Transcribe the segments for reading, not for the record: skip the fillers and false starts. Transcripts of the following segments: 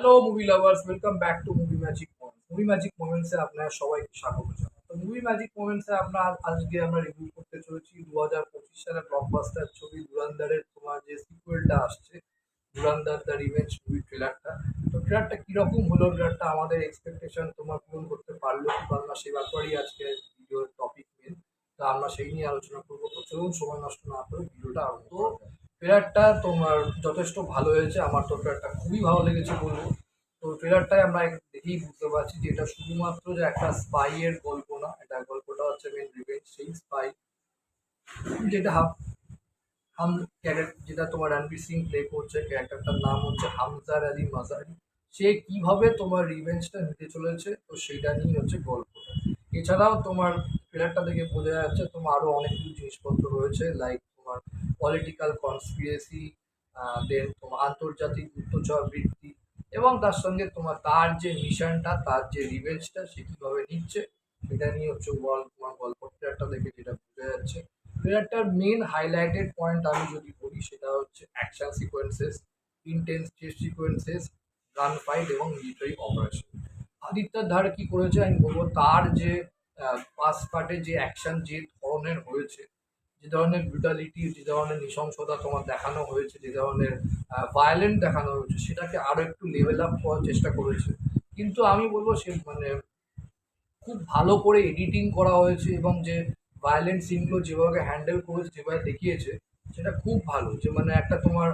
Hello movie lovers, welcome back to movie magic moments. Movie magic মোমেন্টসে আপনারা সবাইকে স্বাগত জানাই। তো মুভি ম্যাজিক মোমেন্টসে আজকে আমরা রিভিউ করতে চলেছি 2025 সালের ব্লকবাস্টার ছবি ধুরন্ধরের তোমার যে সিকুয়েলটা আসছে, ধুরন্ধর দ্য রিভেঞ্জ মুভি ট্রেলারটা। তো ট্রেলারটা কিরকম হলো, ট্রেলারটা আমাদের এক্সপেকটেশন তোমার পূরণ করতে পারলো কি পারলো না সেই ব্যাপারেই আজকে ভিডিওর টপিক মেন। তো আমরা সেই নিয়ে আলোচনা করবো। তো চলুন সময় নষ্ট না করে ভিডিওটা আরম্ভ করা যাক। ট্রেলারটা তোমার যথেষ্ট ভালো হয়েছে, আমার তো ট্রেলারটা খুবই ভালো লেগেছে বলবো। তো ট্রেলারটাই আমরা দেখেই বুঝতে পারছি যে এটা শুধুমাত্র যে একটা স্পাই এর গল্প না, এটা গল্পটা হচ্ছে মেন রিভেঞ্জ সেই স্পাই যেটা হাম যেটা তোমার রণবীর সিং প্লে করছে। ক্যারেক্টারটার নাম হচ্ছে হামজার আলী মাজারি। সে কিভাবে তোমার রিভেঞ্জটা নিতে চলেছে, তো সেইটা নিয়ে হচ্ছে গল্পটা। এছাড়াও তোমার ট্রেলারটা দেখে বোঝা যাচ্ছে তোমার আরো অনেক কিছু জিনিসপত্র রয়েছে, লাইক তোমার পলিটিক্যাল কনস্পিরেসি, দেন তোমার আন্তর্জাতিক গুপ্তচর বৃত্তি, এবং তার সঙ্গে তার যে মিশনটা, তার যে রিভেঞ্জটা সে কিভাবে নিচ্ছে সেটা নিয়ে হচ্ছে তোমার গল্প ট্রেলারটা দেখে যেটা বোঝা যাচ্ছে। ট্রেলারটার মেন হাইলাইটেড পয়েন্ট আমি যদি বলি সেটা হচ্ছে action sequences, intense chase sequences, gun fight এবং মিলিটারি অপারেশন। আদিত্য ধার কি করেছে আমি বলবো, তার যে ফার্স্ট পার্টে যে অ্যাকশন যে ধরনের হয়েছে, যে ধরনের ব্রুটালিটি, যে ধরনের নৃশংসতা তোমার দেখানো হয়েছে, যে ধরনের ভায়োলেন্ট দেখানো হয়েছে, সেটাকে আরো একটু লেভেল আপ করার চেষ্টা করেছে। কিন্তু আমি বলবো সে খুব ভালো করে এডিটিং করা হয়েছে, এবং যে ভায়োলেন্ট সিনগুলো যেভাবে হ্যান্ডেল করেছে, যেভাবে দেখিয়েছে, সেটা খুব ভালো। যে একটা তোমার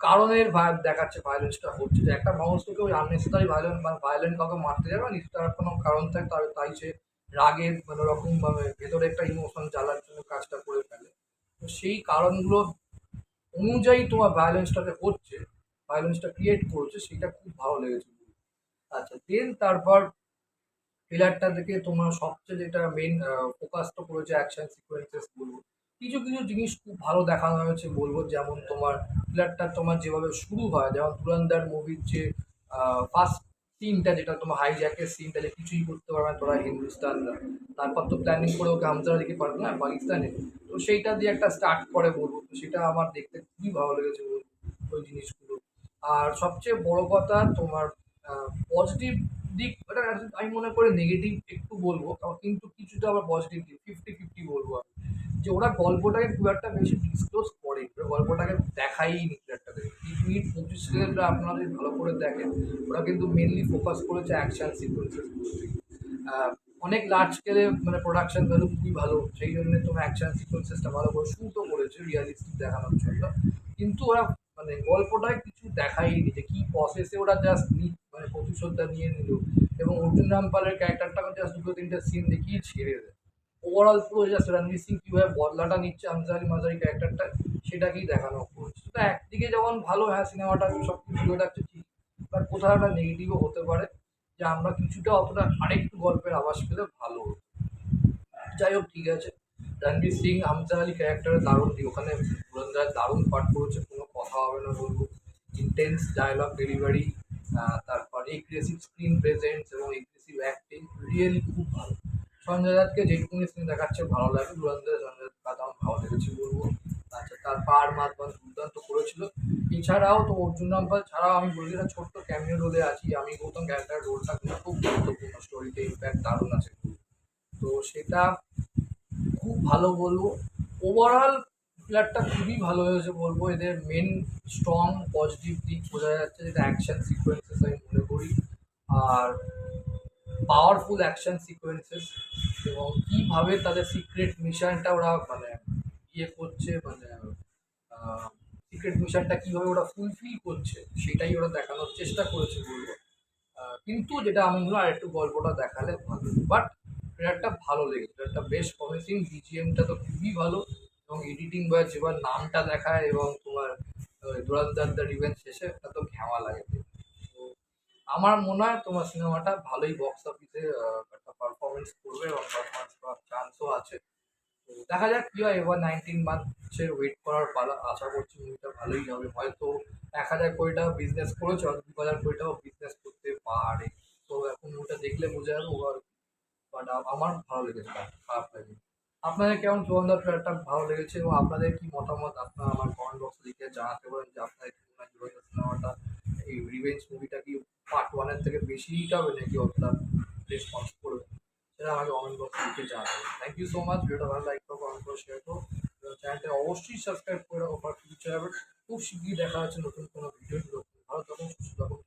কারণের দেখাচ্ছে ভায়োলেন্সটা হচ্ছে, যে একটা মানুষকে কেউ আননেসেসারি ভায়োলেন্ট মানে ভায়োলেন্ট কাউকে মারতে যাবে না, তার কোনো কারণ থাকে, তাই সে রাগে মানে ওরকম ভাবে ভেতরে একটা ইমোশন জ্বালার জন্য কাজটা করে ফেলে। তো সেই কারণগুলো অনুযায়ী তোমার ভায়োলেন্সটাকে হচ্ছে, ভায়োলেন্সটা ক্রিয়েট করছে, সেটা খুব ভালো লেগেছে। আচ্ছা, দেন তারপর ট্রেলারটা থেকে তোমার সবচেয়ে যেটা মেন ফোকাস তো করেছে অ্যাকশন সিকোয়েন্সেস বলবো। কিছু কিছু জিনিস খুব ভালো দেখানো হয়েছে বলবো, যেমন তোমার ট্রেলারটা তোমার যেভাবে শুরু হয়, যেমন ধুরন্ধর মুভির যে ফার্স্ট সিনটা, যেটা তোমার হাইজ্যাকের সিনটা, যে কিছুই করতে পারবে না তোরা হিন্দুস্তানরা, তারপর তো প্ল্যানিং করে ওকে হামজারা দিকে পারবে না পাকিস্তানে। তো সেইটা দিয়ে একটা স্টার্ট করে বলবো, তো সেটা আমার দেখতে খুবই ভালো লেগেছে বলবো ওই জিনিসগুলো। আর সবচেয়ে বড় কথা তোমার পজিটিভ দিক, ওটা আমি মনে করি নেগেটিভ একটু বলবো, কিন্তু কিছুটা আবার পজিটিভ দিক, 50-50 বলবো আমি। যে ওরা গল্পটাকে খুব একটা বেশি ডিসক্লোজ করে, ওরা গল্পটাকে দেখাইনি ট্রেলারটাতে। 3 মিনিট 25 সেকেন্ডটা আপনারা যদি ভালো করে দেখেন, ওরা কিন্তু মেনলি ফোকাস করেছে অ্যাকশন সিকোয়েন্সেস গুলোতে। আহ, অনেক লার্জ স্কেলে মানে প্রোডাকশন ভ্যালু খুবই ভালো, সেই জন্য তোমার অ্যাকশন সিকোয়েন্সেসটা ভালো করে শুটও করেছে রিয়ালিস্টিক দেখানোর জন্য। কিন্তু ওরা মানে গল্পটায় কিছু দেখাইনি, যে কি প্রসেসে ওরা জাস্ট মানে প্রতিশোধটা নিয়ে নিল, এবং অর্জুন রামপালের ক্যারেক্টারটাকে জাস্ট 2-3টে সিন দেখিয়ে ছেড়ে দেয়। ওভারঅল পুরো জাস্ট রণবীর সিং কীভাবে বদলাটা নিচ্ছে আনসারি মাজারি ক্যারেক্টারটা, সেটাকেই দেখানো হচ্ছে। তো একদিকে যেমন ভালো, হ্যাঁ সিনেমাটা সব কিছু ভালো লাগছে ঠিক, বাট কোথাও একটা নেগেটিভও হতে পারে, যে আমরা কিছুটা অতটা আরেকটু গল্পের আভাস পেলে ভালো হতো। যাই হোক, ঠিক আছে। রণবীর সিং আমজাদ আলী ক্যারেক্টারে দারুণ, ওখানে ধুরন্ধর দারুণ পাঠ করেছে, কোনো কথা হবে না বলবো। ইন্টেন্স ডায়লগ ডেলিভারি, তারপর এগ্রেসিভ স্ক্রিন প্রেজেন্স এবং এগ্রেসিভ অ্যাক্টিং রিয়েলি খুব ভালো। সঞ্জয় দত্তকে যেটুকুনি স্ক্রিন দেখাচ্ছে ভালো লাগে, ধুরন্ধরে সঞ্জয় দত্ত আমার ভালো লেগেছে বলবো। আচ্ছা, তার পার মাতবান দুর্দান্ত করেছিল। এছাড়াও তো অর্জুন রামপাল ছাড়াও আমি বলি, একটা ছোট্ট ক্যামিও রোলে আছি আমি, গৌতম ক্যারেক্টার রোলটা কিন্তু খুব গুরুত্বপূর্ণ, স্টোরিতে ইম্প্যাক্ট দারুণ আছে। তো সেটা খুব ভালো বলবো। ওভারঅল প্লেয়ারটা খুবই ভালো হয়েছে বলবো। এদের মেন স্ট্রং পজিটিভ দিক বোঝা যাচ্ছে, যেটা অ্যাকশন সিকোয়েন্সেস আমি মনে করি। আর পাওয়ারফুল অ্যাকশন সিকোয়েন্সেস, এবং কীভাবে তাদের সিক্রেট মিশনটা ওরা মানে ইয়ে করছে, মানে সিক্রেট মিশনটা কীভাবে ওরা ফুলফিল করছে, সেটাই ওরা দেখানোর চেষ্টা করেছে বলবো। কিন্তু যেটা আমি বললাম, আর একটু গল্পটা দেখালে ভালো, বাট ট্রেলারটা ভালো লেগেছে, ট্রেলারটা বেশ প্রমিসিং, বিজিএমটা তো খুবই ভালো, এবং এডিটিং বা যেবার নামটা দেখায় এবং তোমার ধুরন্ধর দ্য রিভেঞ্জ শেষে একটা তো ঘেমা লাগে। তো আমার মনে হয় তোমার সিনেমাটা ভালোই বক্স অফিসে একটা পারফরমেন্স করবে, এবং পারফরমেন্স করার চান্সও আছে। তো দেখা যাক কি হয়, এবার 19 মান্থের ওয়েট করার পালা। আশা করছি মুভিটা ভালোই হবে, হয়তো 1,000 কোটি টাকা বিজনেস করেছে, হয়তো 2,000 কোটি টাকাও বিজনেস করতে পারে। তো এখন মুভিটা দেখলে বোঝা যাবে ওভার। বাট আমার ভালো লেগেছে, খারাপ লাগেনি। আপনাদের কেমন ধুরন্ধর ট্রেলারটা ভালো লেগেছে, এবং আপনাদের কি মতামত আপনারা আমার কমেন্ট বক্সে লিখে জানাতে পারেন, যে আপনাদের কি মনে হয় ধুরন্ধর সিনেমাটা এই রিভেঞ্জ মুভিটা কি পার্ট 1 এর থেকে বেশি হিট হবে নাকি অতটা রেসপন্স করবে? সেটা আমাকে কমেন্ট বক্সে লিখে জানাবেন। Thank you so much. ভিডিওটা ভালো লাইক করো, কমেন্ট করো, শেয়ার করো। চ্যানেলটা অবশ্যই সাবস্ক্রাইব করে রাখো ফর ফিউচার। খুব শিগগিরই দেখা হচ্ছে নতুন কোনো ভিডিও। ভালো থাকুন, সুস্থ থাকুন।